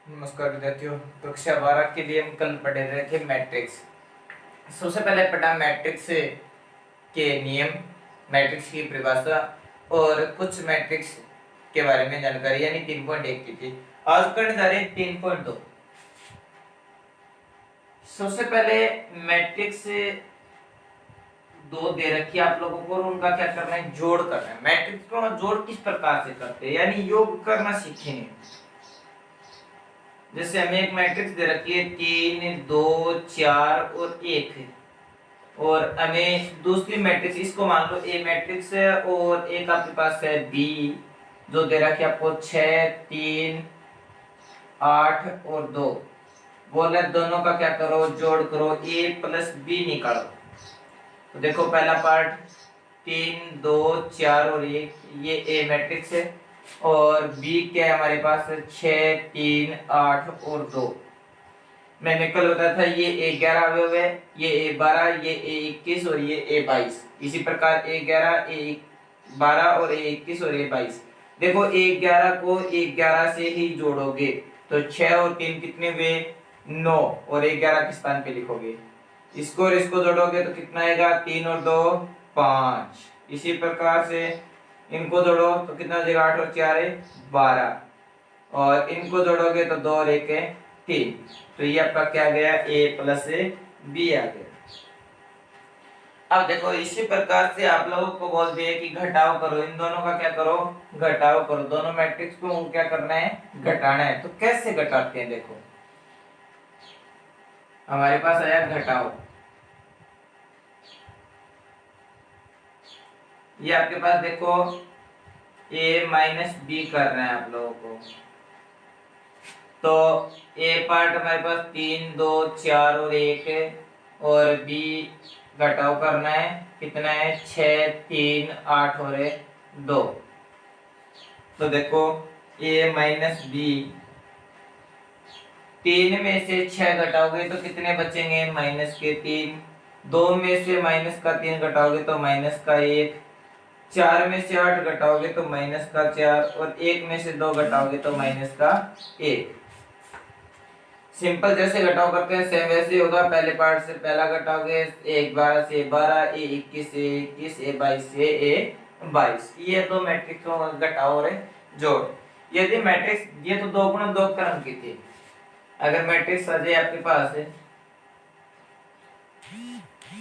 नमस्कार विद्यार्थियों। कक्षा 12 के लिए हम कल पढ़े रहे थे मैट्रिक्स। सबसे पहले पढ़ा मैट्रिक्स के नियम, मैट्रिक्स की परिभाषा और कुछ मैट्रिक्स के बारे में जानकारी, यानी 3.1 की थी। आज करने जा रहे हैं 3.2। सबसे पहले मैट्रिक्स दो दे रखी है आप लोगों को और उनका क्या करना है, जोड़ करना है। मैट्रिक्स को जोड़ किस प्रकार से करते हैं, यानी योग करना सीखेंगे। जैसे हमें एक मैट्रिक्स दे रखी है 3, 2, 4 और 1 है, और हमें दूसरी मैट्रिक्स, इसको मान लो ए मैट्रिक्स है, और एक आपके पास है बी जो दे रखी है आपको 6, 3, 8 और 2। बोले दोनों का क्या करो, जोड़ करो, ए प्लस बी निकालो। तो देखो पहला पार्ट 3, 2, 4 और 1, ये ए मैट्रिक्स है, और बी क्या है हमारे पास 6, 3, 8 और 2। मैंने कल बताया था ये A11 अवयव है, ये A12, ये A21 और ये A22। इसी प्रकार A11, A12 और A21 और A22। देखो A11 को A11 से ही जोड़ोगे तो 6 और 3 कितने हुए, 9, और A11 के स्थान पे लिखोगे। इसको और इसको जोड़ोगे तो कितना आएगा, 3 और 2 5। इसी प्रकार से इनको जोड़ो तो कितना हो जाएगा, 8 और 4 है 12, और इनको जोड़ोगे तो 2 और 1 है 3। तो ये आपका क्या गया, a प्लस बी आ गया। अब देखो इसी प्रकार से आप लोगों को बोल दिया कि घटाव करो, इन दोनों का क्या करो, घटाव करो। दोनों मैट्रिक्स को क्या करना है, घटाना है। तो कैसे घटाते हैं, देखो हमारे पास आया घटाव। ये आपके पास देखो a माइनस बी करना है आप लोगों को। तो ए पार्ट हमारे पास 3, 2, 4 और 1 है, और बी घटाव करना है, कितना है 6, 3, 8 और 2। तो देखो a माइनस बी, 3 में से 6 घटाओगे तो कितने बचेंगे, माइनस के 3। 2 में से माइनस का 3 घटाओगे तो माइनस का 1। 4 में से 8 घटाओगे तो माइनस का 4, और 1 में से 2 घटाओगे तो माइनस का 1। सिंपल जैसे घटाव करते हैं सेम वैसे ही होगा। पहले पार्ट से पहला घटाओगे, A11 से A12, A21 से A21, A22 से A22। ये दो मैट्रिक्स का घटाव और जोड़। यदि मैट्रिक्स, ये तो 2 गुणा 2 क्रम की थी, अगर मैट्रिक्स आ जाए आपके पास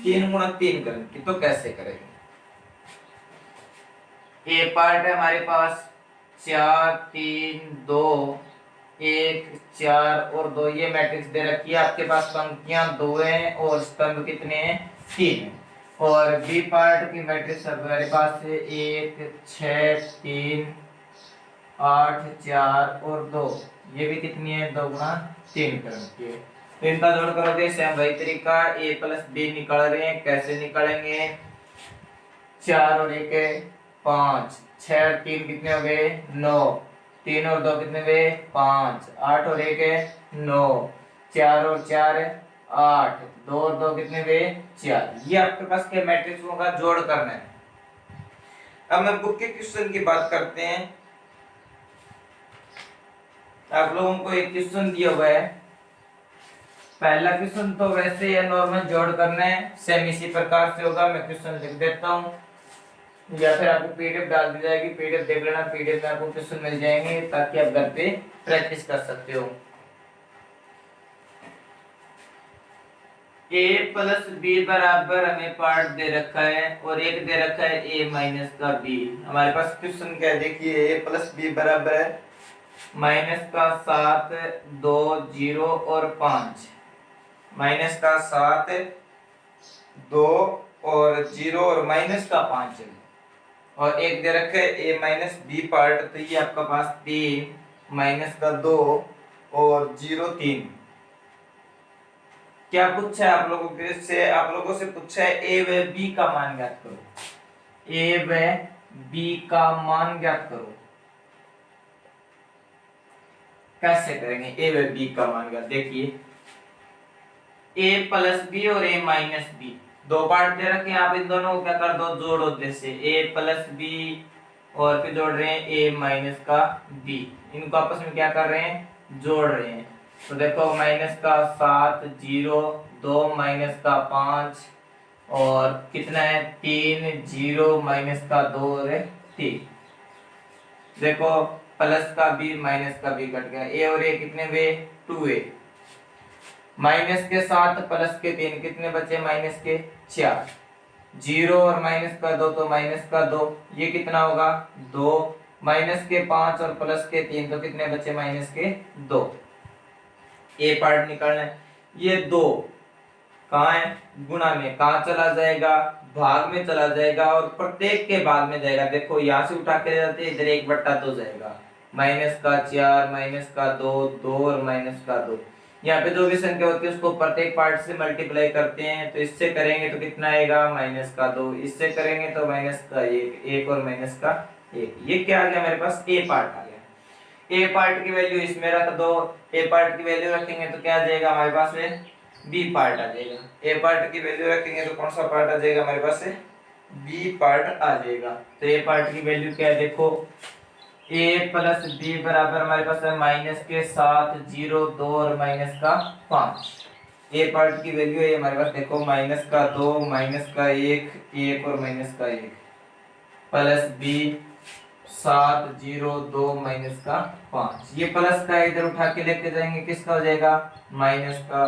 3 गुणा 3 क्रम की, तो कैसे करेंगे। ए पार्ट है हमारे पास 4, 3, 2, 1, 4 और 2। ये मैट्रिक्स दे रखी है आपके पास, पंक्तियां 2 हैं और स्तंभ कितने हैं, 3 हैं। और बी पार्ट की मैट्रिक्स हमारे पास है 1, 6, 3, 8, 4 और 2। ये भी कितनी है, 2 गुणा 3 क्रम की है। तो इनका जोड़ करोगे सेम वही तरीका, a प्लस बी निकाल रहे हैं, कैसे निकालेंगे, 4 और 1 5, 6 और 3 कितने हो गए, 9, 3 और 2 कितने हुए, 5, 8 और 1 9, 4 और 4 8, 2 और 2 कितने हुए, 4। ये आपके पास के मैट्रिक्सों का जोड़ करना है। अब मैं बुक के क्वेश्चन की बात करते हैं। आप लोगों को एक क्वेश्चन दिया हुआ है। पहला क्वेश्चन तो वैसे है, नॉर्मल जोड़ करना है, सेम इसी प्रकार से होगा। मैं क्वेश्चन लिख देता हूँ, या फिर आपको पीडीएफ डाल दी जाएगी, पीडीएफ देख लेना, पीडीएफ में आपको क्वेश्चन मिल जाएंगे ताकि आप घर पे प्रैक्टिस कर सकते हो। a प्लस बी बराबर हमें पार्ट दे रखा है, और एक दे रखा है a माइनस का b। हमारे पास क्वेश्चन क्या है, देखिए a प्लस बी बराबर है माइनस का 7, 2, 0 और 5। माइनस का 7, 2 और 0 और माइनस का 5 है, और एक दे रखा है a माइनस बी पार्ट। तो ये आपका पास 3, माइनस का 2 और 0, 3। क्या पूछा है आप लोगों के से, आप लोगों से पूछा है a व b का मान ज्ञात करो। a व b का मान ज्ञात करो। कैसे करेंगे a व b का मान ज्ञात, देखिए a प्लस बी और a माइनस बी, दो पार्ट दे रखे हैं। आप इन दोनों को क्या कर दो, जोड़ो। जैसे a प्लस बी और फिर जोड़ रहे हैं a माइनस का b, इनको आपस में क्या कर रहे हैं, जोड़ रहे हैं। तो देखो माइनस का 7, 0, 2 माइनस का 5 और कितना है 3, 0 माइनस का 2 और 3। देखो प्लस का बी माइनस का बी कट गया, ए और ए कितने हुए 2a। माइनस के 7 प्लस के 3 कितने बचे माइनस के 4। 0 और माइनस का 2 तो माइनस का 2, ये कितना होगा 2। माइनस के 5 और प्लस के 3 तो कितने बचे माइनस के 2। ए पार्ट निकालना है। ये 2 कहाँ है गुणा में, कहाँ चला जाएगा भाग में चला जाएगा और प्रत्येक के भाग में जाएगा। देखो यहाँ से उठा के जाते इधर 1/2 जाएगा। माइनस का 4 माइनस का 2, 2 और माइनस का 2। यहाँ पे जो भी संख्या होती है उसको प्रत्येक पार्ट से मल्टीप्लाई करते हैं। तो इससे करेंगे तो कितना आएगा माइनस का 2, इससे करेंगे तो माइनस का 1, 1 और माइनस का 1। ये क्या आ गया मेरे पास ए पार्ट आ गया। ए पार्ट की वैल्यू इसमें रख दो, ए पार्ट की वैल्यू रखेंगे तो क्या आ जाएगा हमारे पास में बी पार्ट आ जाएगा। ए पार्ट की वैल्यू रखेंगे तो कौन सा पार्ट आ जाएगा हमारे पास से बी पार्ट आ जाएगा। तो ए पार्ट की वैल्यू क्या है देखो a प्लस बी बराबर हमारे पास है माइनस के 7, 0, 2 और माइनस का 5। ए पार्ट की वैल्यू है हमारे पास देखो माइनस का 2 माइनस का 1, 1 और माइनस का 1 प्लस बी 7, 0, 2 माइनस का 5। ये प्लस का इधर उठा के लेके जाएंगे किसका हो जाएगा माइनस का।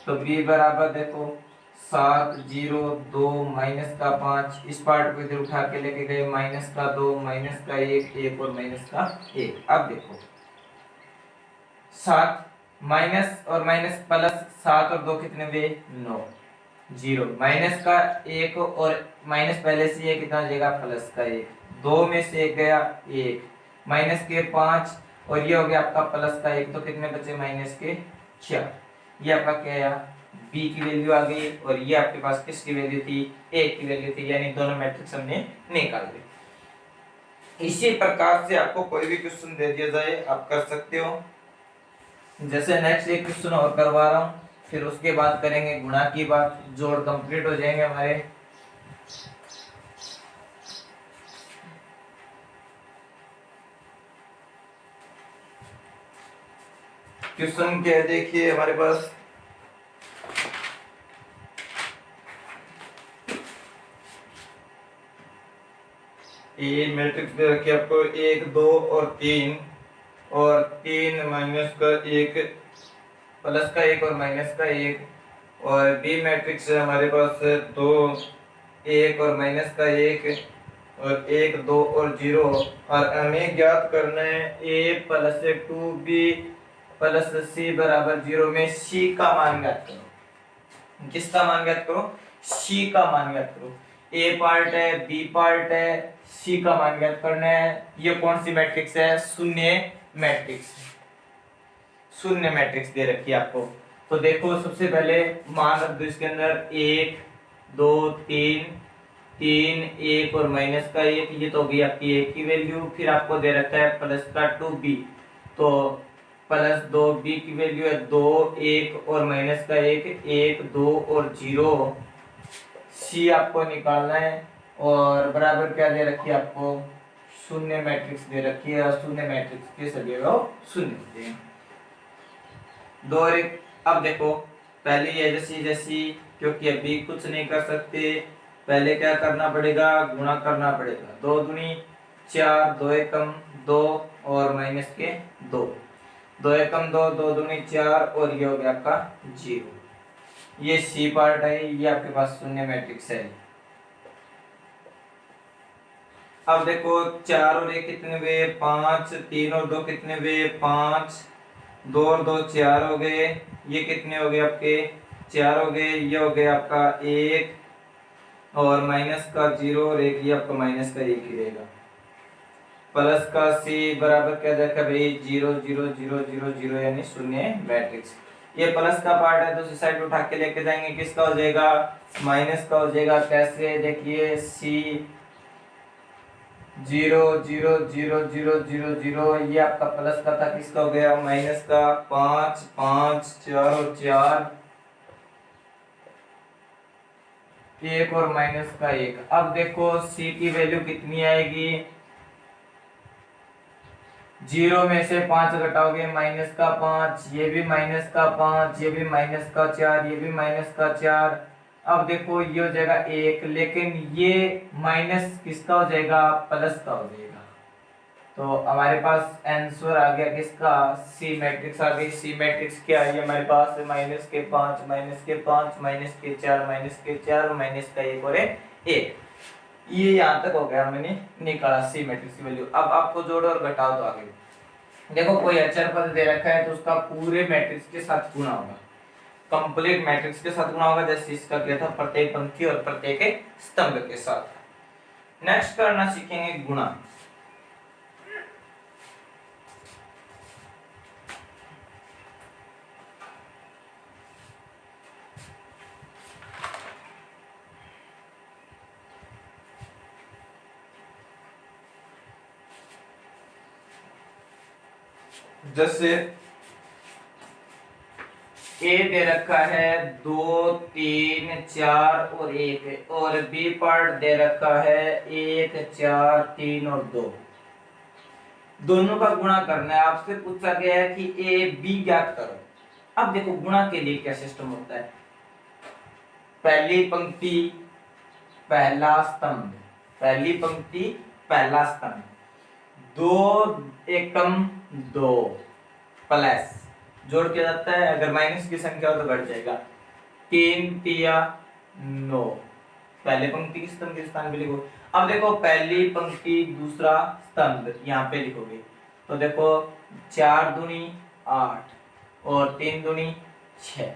तो b बराबर देखो 7, 0, 2 माइनस का 5। इस पार्ट को इधर उठा के लेके गए माइनस का 2 माइनस का 1, 1 और माइनस का 1। अब देखो 7 माइनस और माइनस प्लस 7 और 2 कितने हुए 9, 0 माइनस का 1 और माइनस पहले से ये कितना हो जाएगा प्लस का 1, 2 में से 1 गया 1 माइनस के 5 और ये हो गया आपका प्लस का 1। तो कितने बचे माइनस के 4। ये आपका क्या आया बी की वैल्यू आ गई और ये आपके पास किसकी वैल्यू थी ए की वैल्यू थी, यानी दोनों मैट्रिक्स हमने निकाल दी। इसी प्रकार से आपको कोई भी क्वेश्चन दे दिया जाए आप कर सकते हो। जैसे नेक्स्ट एक क्वेश्चन और करवा रहा हूँ, फिर उसके बाद करेंगे गुणा की बात, जोड़ कंप्लीट हो जाएंगे हमारे। क्वेश्चन क्या है देखिए हमारे पास ए मैट्रिक्स दे रखी है आपको 1, 2 और 3 और 3 माइनस का 1 प्लस का 1 और माइनस का 1 और बी मैट्रिक्स है हमारे पास 2, 1 और माइनस का 1 और 1, 2 और 0 और हमें ज्ञात करना है a plus 2b plus c बराबर 0 में c का मान ज्ञात करो। किसका मान ज्ञात करो c का मान ज्ञात करो। a पार्ट है b पार्ट है c का मान ज्ञात करना है। ये कौन सी मैट्रिक्स है शून्य मैट्रिक्स, शून्य मैट्रिक्स दे रखी है आपको। तो देखो सबसे पहले मान रख दो इसके अंदर 1, 2, 3, 3, 1 और माइनस का 1। ये तो होगी आपकी a की वैल्यू। फिर आपको दे रखा है प्लस का 2b, तो प्लस 2b की वैल्यू है 2, 1 और माइनस का 1, 1, 2 और 0। c आपको निकालना है और बराबर क्या दे रखी है आपको शून्य मैट्रिक्स दे रखी है और शून्य मैट्रिक्स के सभी अवयव शून्य होते हैं। 2 और 1। अब देखो पहले ये जैसी जैसी, क्योंकि अभी कुछ नहीं कर सकते, पहले क्या करना पड़ेगा गुणा करना पड़ेगा। 2 दूनी 4, 2 एकम 2 और माइनस के 2, 2 एकम 2, 2 दूनी 4 और ये हो गया आपका 0। ये सी पार्ट है, ये आपके पास शून्य मैट्रिक्स है। अब देखो 4 और 1 कितने हुए 5, 3 और 2 कितने हुए 5, 2 और 2 4 हो गए। ये कितने हो गए आपके 4 हो गए। ये हो गया आपका 1 और माइनस का 0 और 1, ये आपका माइनस का 1 ही रहेगा। प्लस का सी बराबर क्या देखा भाई 0, 0, 0, 0, 0 यानी शून्य मैट्रिक्स। ये प्लस का पार्ट है दूसरी साइड उठा के लेके जाएंगे किसका हो जाएगा माइनस का हो जाएगा। कैसे देखिए सी 0, 0, 0, 0, 0, 0, ये आपका प्लस का था किसका हो गया माइनस का 5, 5, 4 और 4, 1 और माइनस का 1। अब देखो c की वैल्यू कितनी आएगी जीरो में से 5 घटाओगे -5, ये भी -5, ये भी -4, ये भी -4। अब देखो ये हो जाएगा 1, लेकिन ये माइनस किसका हो जाएगा, प्लस का हो जाएगा। तो हमारे पास आंसर आ गया किसका, सी मैट्रिक्स आ गई। सी मैट्रिक्स क्या है हमारे पास, -5, -5, -4, -4, -1 और 1। ये यहाँ तक हो गया, मैंने निकाला सी मैट्रिक्स की वैल्यू। अब आपको जोड़ो और घटाओ तो आगे देखो, कोई अचर पद दे रखा है तो उसका पूरे मैट्रिक्स के साथ गुणा होगा, कंप्लीट मैट्रिक्स के साथ गुणा होगा, जैसे इसका किया था प्रत्येक पंक्ति और प्रत्येक स्तंभ के साथ। नेक्स्ट करना सीखेंगे गुणा। जैसे ए दे रखा है 2, 3, 4 और 1, और बी पार्ट दे रखा है 1, 4, 3 और 2। दोनों का गुणा करना है। आपसे पूछा गया है कि ए बी ज्ञात करो। अब देखो गुणा के लिए क्या सिस्टम होता है, पहली पंक्ति पहला स्तंभ, पहली पंक्ति पहला स्तंभ, 2 एकम 2 प्लस, जोड़ किया जाता है, अगर माइनस की संख्या हो तो घट जाएगा, 3 तिया 9, पहले पंक्ति के स्तंभ के स्थान पे लिखो। अब देखो पहली पंक्ति दूसरा स्तंभ यहाँ पे लिखोगे तो देखो 4 दूनी 8 और 3 दूनी 6।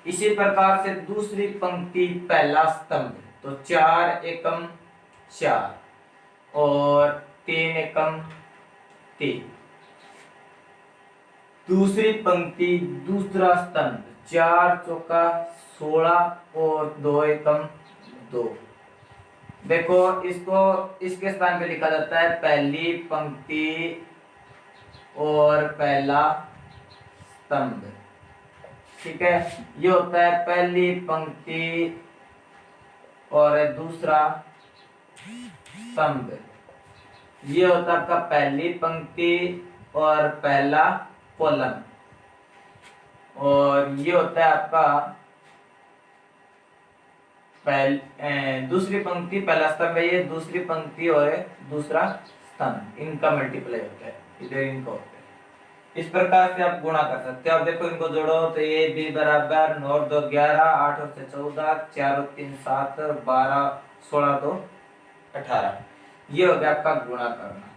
इसी प्रकार से दूसरी पंक्ति पहला स्तंभ, तो 4 एकम 4 और 3 एकम 3। दूसरी पंक्ति दूसरा स्तंभ, 4 चौका 16 और 2 एकम 2। देखो इसको इसके स्थान पे लिखा जाता है पहली पंक्ति और पहला स्तंभ। ठीक है, ये होता है पहली पंक्ति और दूसरा स्तंभ। ये होता है आपका पहली पंक्ति और पहला कॉलम, और ये होता है आपका दूसरी पंक्ति पहला स्तंभ है, ये दूसरी पंक्ति और दूसरा स्तंभ, इनका मल्टीप्लाई होता है, इधर इनका होता है। इस प्रकार से आप गुणा कर सकते हो। अब देखो इनको जोड़ो तो ये बी बराबर 9 और 2 11, 8 और 6 14, 4 और 3 7, 12, 16 2 18। ये हो गया आपका गुणा करना।